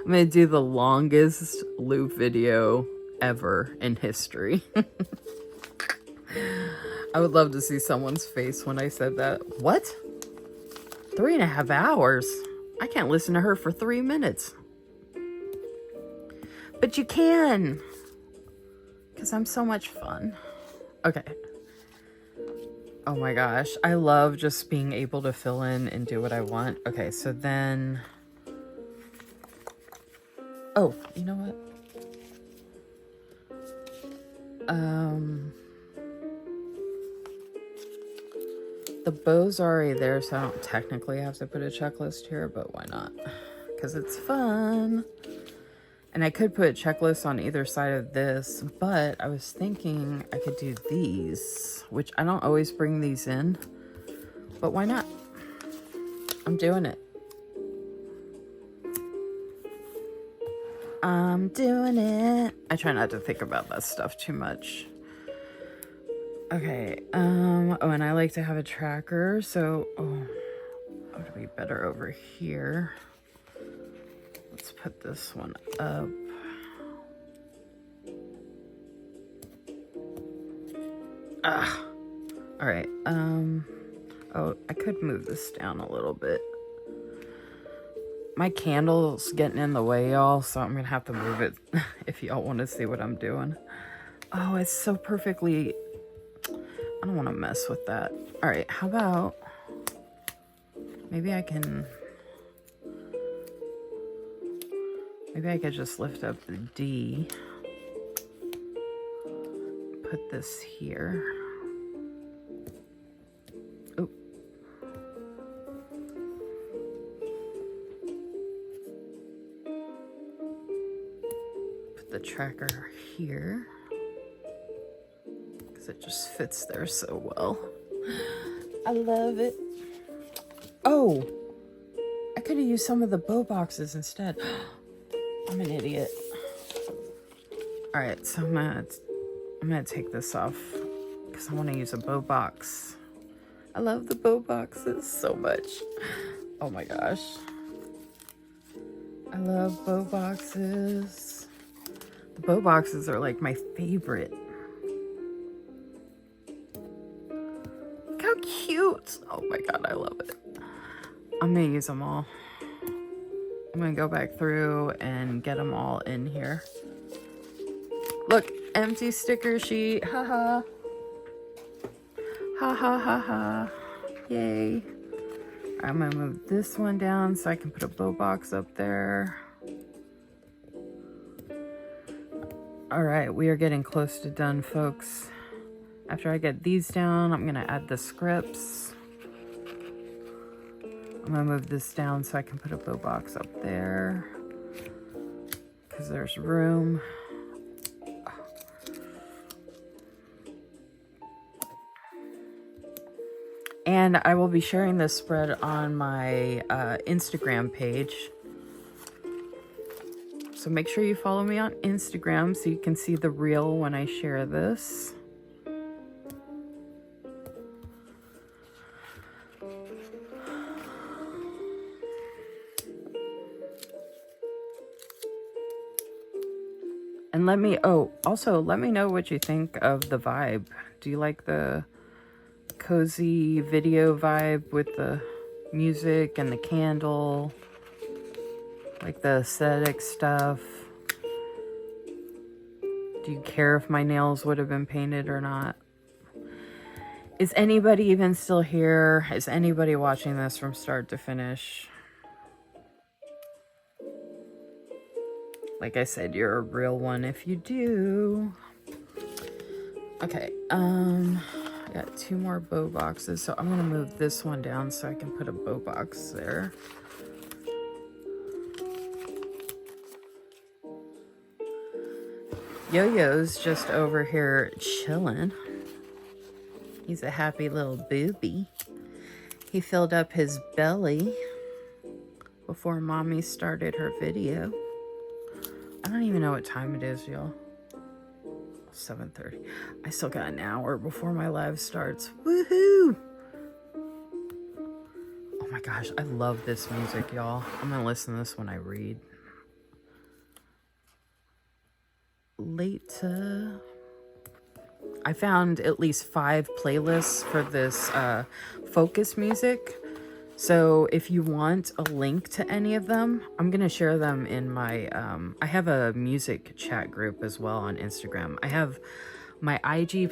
Speaker 1: gonna do the longest loop video ever in history. I would love to see someone's face when I said that. What? 3.5 hours? I can't listen to her for 3 minutes. But you can. Because I'm so much fun. Okay. Oh my gosh. I love just being able to fill in and do what I want. Okay, so then... Oh, you know what? The bow's already there, so I don't technically have to put a checklist here, but why not? Because it's fun. And I could put a checklist on either side of this, but I was thinking I could do these, which I don't always bring these in, but why not? I'm doing it. I'm doing it. I try not to think about that stuff too much. Okay, oh, and I like to have a tracker, so, it would be better over here. Let's put this one up. All right, oh, I could move this down a little bit. My candle's getting in the way, y'all, so I'm gonna have to move it if y'all want to see what I'm doing. Oh, it's so perfectly... I don't want to mess with that. All right, how about... Maybe I could just lift up the D. Put this here. Oop. Put the tracker here. Because it just fits there so well. I love it. Oh! I could have used some of the bow boxes instead. I'm an idiot. Alright, so I'm gonna take this off because I want to use a bow box. I love the bow boxes so much. Oh my gosh. I love bow boxes. The bow boxes are like my favorite. Look how cute. Oh my god, I love it. I'm gonna use them all. I'm gonna go back through and get them all in here. Look, empty sticker sheet. Haha. Ha ha ha ha. Yay. I'm gonna move this one down so I can put a bow box up there. All right, we are getting close to done, folks. After I get these down, I'm gonna add the scripts. I'm gonna move this down so I can put a bow box up there because there's room. And I will be sharing this spread on my Instagram page. So make sure you follow me on Instagram so you can see the reel when I share this. And let me, oh, also let me know what you think of the vibe. Do you like the cozy video vibe with the music and the candle? Like the aesthetic stuff? Do you care if my nails would have been painted or not? Is anybody even still here? Is anybody watching this from start to finish? Like I said, you're a real one if you do. Okay, I got 2 more bow boxes, so I'm gonna move this one down so I can put a bow box there. Yo-Yo's just over here chilling. He's a happy little booby. He filled up his belly before mommy started her video. I don't even know what time it is, y'all. 7:30. I still got an hour before my live starts. Woohoo! Oh my gosh, I love this music, y'all. I'm gonna listen to this when I read. Later. I found at least 5 playlists for this focus music. So if you want a link to any of them, I'm going to share them in my, I have a music chat group as well on Instagram. I have my IG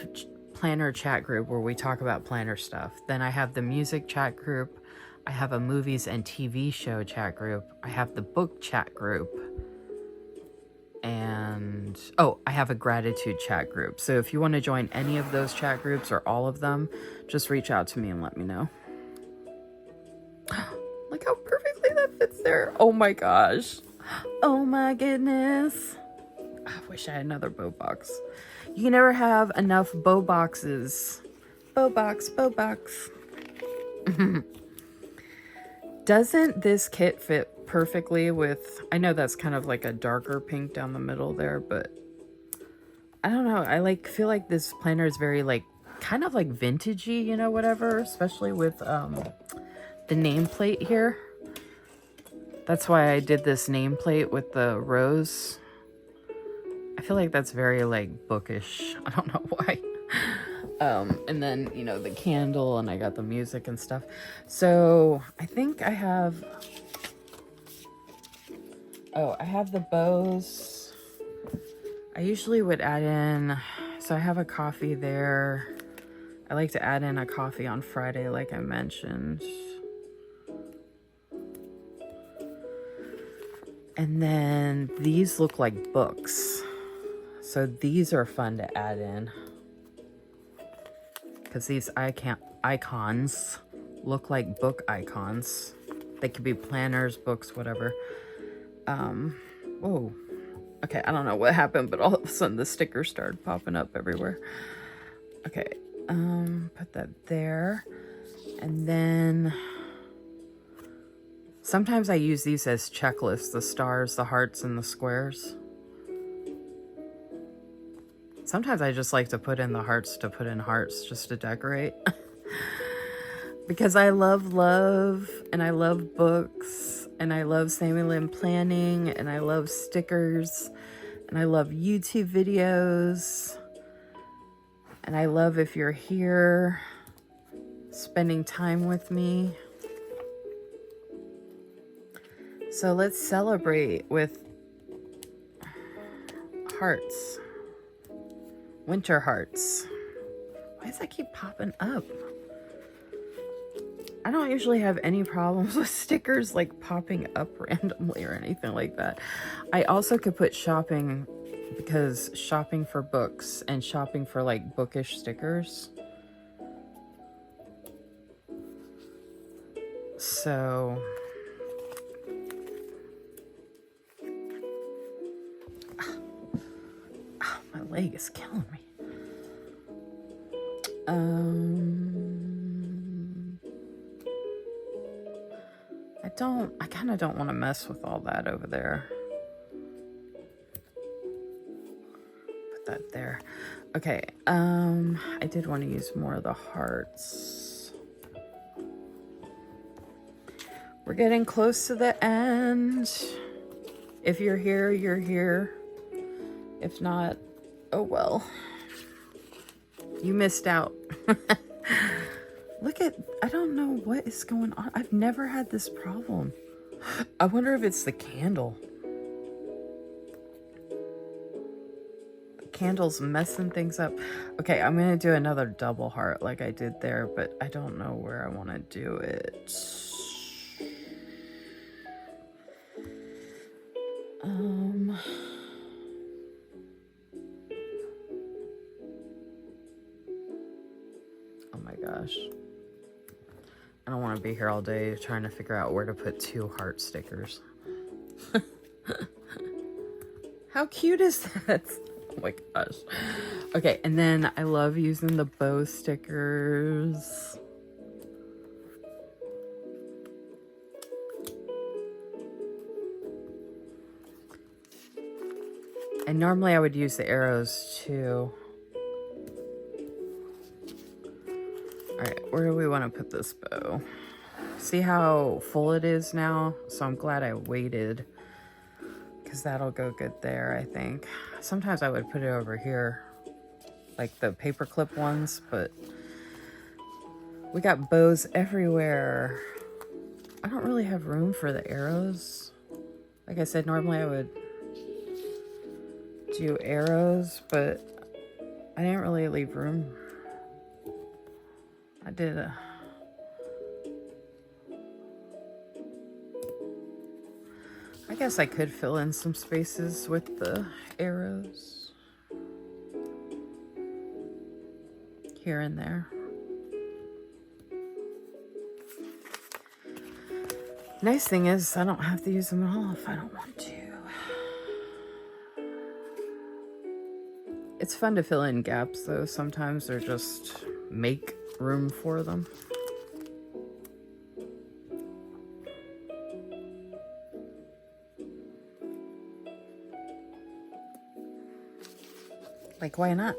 Speaker 1: planner chat group where we talk about planner stuff. Then I have the music chat group. I have a movies and TV show chat group. I have the book chat group. And, oh, I have a gratitude chat group. So if you want to join any of those chat groups or all of them, just reach out to me and let me know. Look how perfectly that fits there. Oh my gosh. Oh my goodness. I wish I had another bow box. You can never have enough bow boxes. Bow box, bow box. Doesn't this kit fit perfectly with, I know that's kind of like a darker pink down the middle there, but I don't know. I like feel like this planner is very like kind of like vintagey, you know, whatever, especially with the nameplate here. That's why I did this nameplate with the rose. I feel like that's very like bookish. I don't know why. And then, you know, the candle, and I got the music and stuff. So I think I have, oh, I have the bows. I usually would add in, so I have a coffee there. I like to add in a coffee on Friday, like I mentioned. And then these look like books. So these are fun to add in. Because these icons look like book icons. They could be planners, books, whatever. Whoa. Okay, I don't know what happened, but all of a sudden the stickers started popping up everywhere. Okay, put that there. And then sometimes I use these as checklists, the stars, the hearts, and the squares. Sometimes I just like to put in the hearts to put in hearts just to decorate. Because I love love, and I love books, and I love Samuel Lynn planning, and I love stickers, and I love YouTube videos, and I love if you're here spending time with me. So let's celebrate with hearts. Winter hearts. Why does that keep popping up? I don't usually have any problems with stickers like popping up randomly or anything like that. I also could put shopping, because shopping for books and shopping for like bookish stickers. So my leg is killing me. I kind of don't want to mess with all that over there. Put that there. Okay, I did want to use more of the hearts. We're getting close to the end. If you're here, you're here. If not, oh well. You missed out. Look at, I don't know what is going on. I've never had this problem. I wonder if it's the candle. The candle's messing things up. Okay, I'm going to do another double heart like I did there, but I don't know where I want to do it. Oh my gosh. I don't want to be here all day trying to figure out where to put 2 heart stickers. How cute is that? Oh my gosh. Okay, and then I love using the bow stickers. And normally I would use the arrows too. Alright, where do we want to put this bow? See how full it is now? So I'm glad I waited, because that'll go good there, I think. Sometimes I would put it over here, like the paper clip ones, but we got bows everywhere. I don't really have room for the arrows. Like I said, normally I would do arrows, but I didn't really leave room. I did a... I guess I could fill in some spaces with the arrows. Here and there. Nice thing is, I don't have to use them at all if I don't want to. It's fun to fill in gaps though, sometimes, or just make room for them. Like, why not?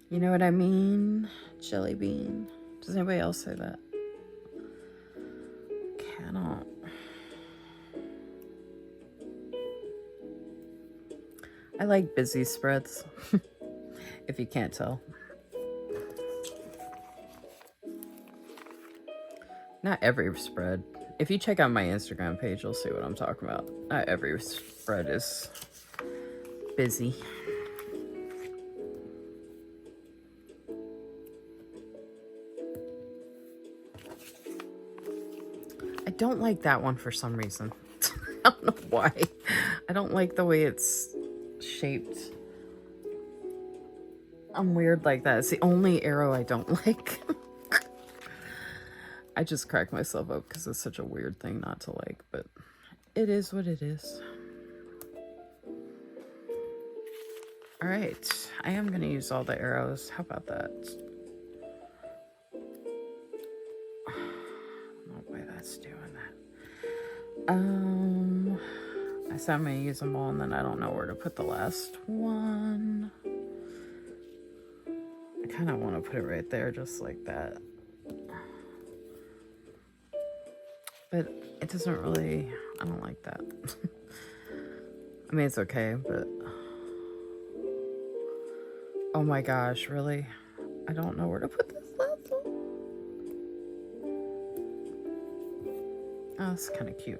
Speaker 1: You know what I mean? Jelly bean. Does anybody else say that? Okay, I don't. I like busy spreads, if you can't tell. Not every spread. If you check out my Instagram page, you'll see what I'm talking about. Not every spread is busy. I don't like that one for some reason. I don't know why. I don't like the way it's shaped. I'm weird like that. It's the only arrow I don't like. I just crack myself up because it's such a weird thing not to like, but it is what it is. All right, I am going to use all the arrows. How about that? I don't know why that's doing that. I said I'm going to use them all, and then I don't know where to put the last one. I kind of want to put it right there, just like that. But it doesn't really, I don't like that. I mean, it's okay, but... Oh my gosh, really? I don't know where to put this last one. Oh, it's kind of cute.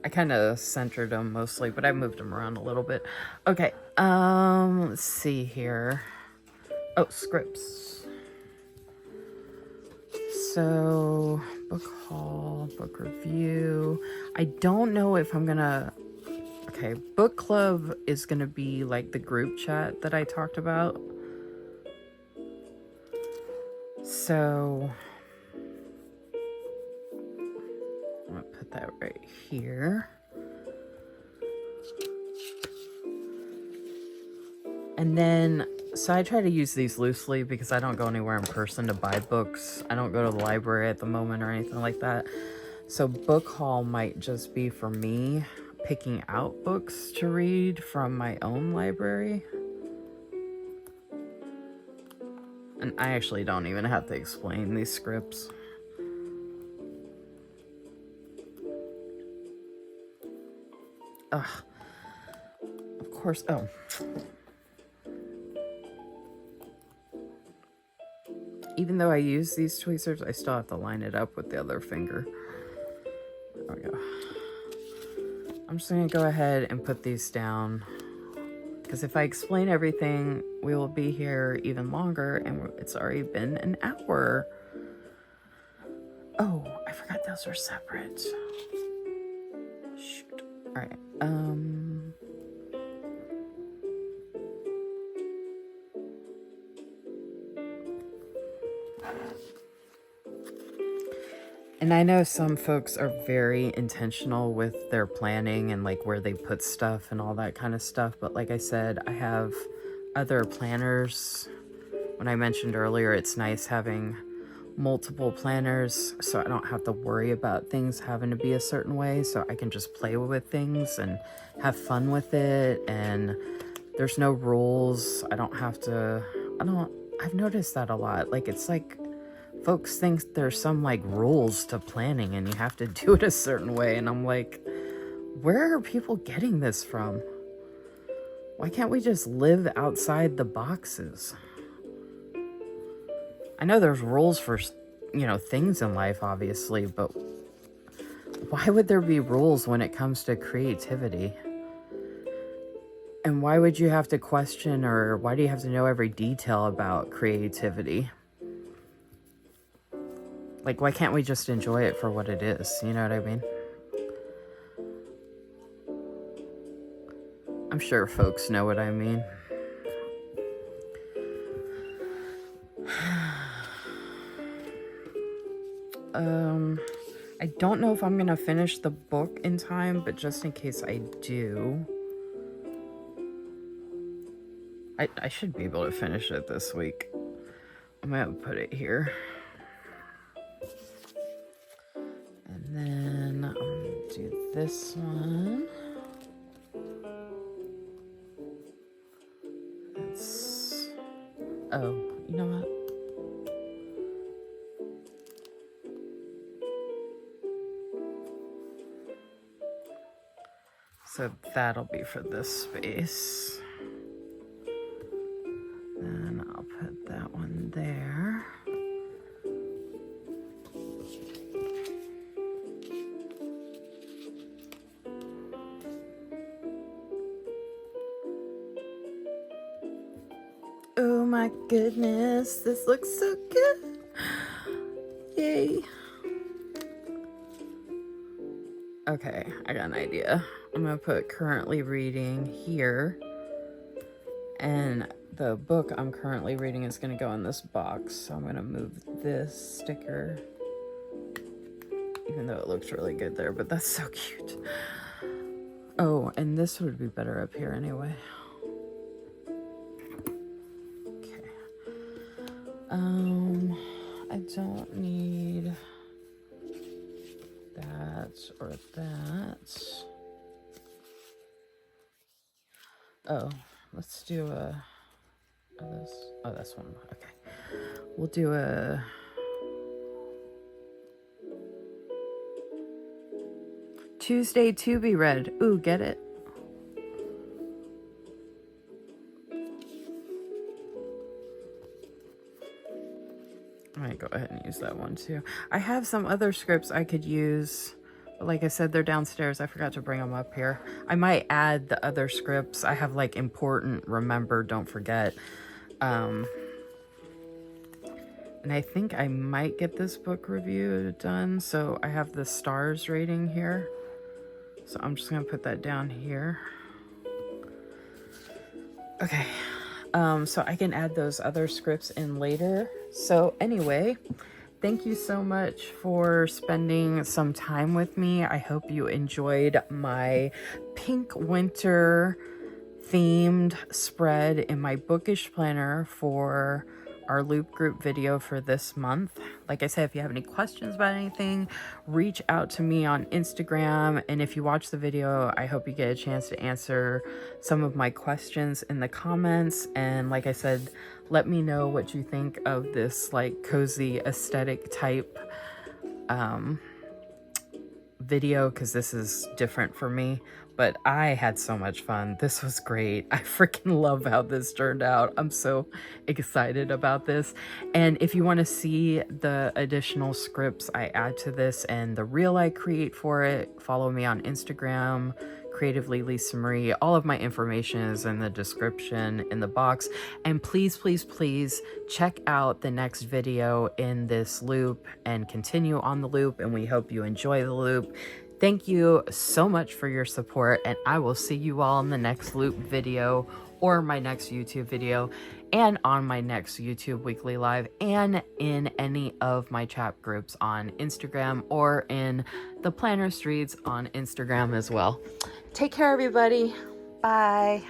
Speaker 1: I kind of centered them mostly, but I moved them around a little bit. Okay, let's see here. Oh, scripts. So, book haul, book review. I don't know if I'm gonna... Okay, book club is gonna be like the group chat that I talked about. So, I'm gonna put that right here. And then, so I try to use these loosely because I don't go anywhere in person to buy books. I don't go to the library at the moment or anything like that. So book haul might just be for me picking out books to read from my own library. And I actually don't even have to explain these scripts. Ugh. course, oh. Even though I use these tweezers, I still have to line it up with the other finger. There we go. I'm just gonna go ahead and put these down, because if I explain everything, we will be here even longer, and it's already been an hour. Oh, I forgot those are separate. Shoot. All right. And I know some folks are very intentional with their planning and like where they put stuff and all that kind of stuff. But like I said, I have other planners. When I mentioned earlier, it's nice having multiple planners so I don't have to worry about things having to be a certain way. So I can just play with things and have fun with it. And there's no rules. I don't have to, I've noticed that a lot. Like, it's like, folks think there's some like rules to planning and you have to do it a certain way. And I'm like, where are people getting this from? Why can't we just live outside the boxes? I know there's rules for, you know, things in life, obviously, but why would there be rules when it comes to creativity? And why would you have to question, or why do you have to know every detail about creativity? Like, why can't we just enjoy it for what it is? You know what I mean? I'm sure folks know what I mean. I don't know if I'm gonna finish the book in time, but just in case I do, I should be able to finish it this week. I'm gonna put it here. And then I'm gonna do this one. Oh, you know what? So that'll be for this space. Then I'll put that one there. Oh my goodness, this looks so good. Yay. Okay, I got an idea. I'm gonna put currently reading here, and the book I'm currently reading is gonna go in this box. So I'm gonna move this sticker, even though it looks really good there, but that's so cute. Oh, and this would be better up here anyway. I don't need that or that. Oh, let's do a, this one. Okay. We'll do a Tuesday to be read. Ooh, get it? I might go ahead and use that one too. I have some other scripts I could use, but like I said, they're downstairs. I forgot to bring them up here. I might add the other scripts. I have like important, remember, don't forget. And I think I might get this book review done. So I have the stars rating here. So I'm just gonna put that down here. Okay. So I can add those other scripts in later. So anyway, thank you so much for spending some time with me. I hope you enjoyed my pink winter themed spread in my Bookish planner for our loop group video for this month. Like I said, if you have any questions about anything, reach out to me on Instagram. And if you watch the video, I hope you get a chance to answer some of my questions in the comments. And like I said, let me know what you think of this like cozy aesthetic type video because this is different for me, but I had so much fun. This was great. I freaking love how this turned out. I'm so excited about this. And if you want to see the additional scripts I add to this and the reel I create for it, follow me on Instagram, creativelylisamarie. All of my information is in the description in the box. And please, please, please check out the next video in this loop and continue on the loop. And we hope you enjoy the loop. Thank you so much for your support, and I will see you all in the next loop video or my next YouTube video and on my next YouTube weekly live and in any of my chat groups on Instagram or in the Planner Streets on Instagram as well. Take care, everybody. Bye.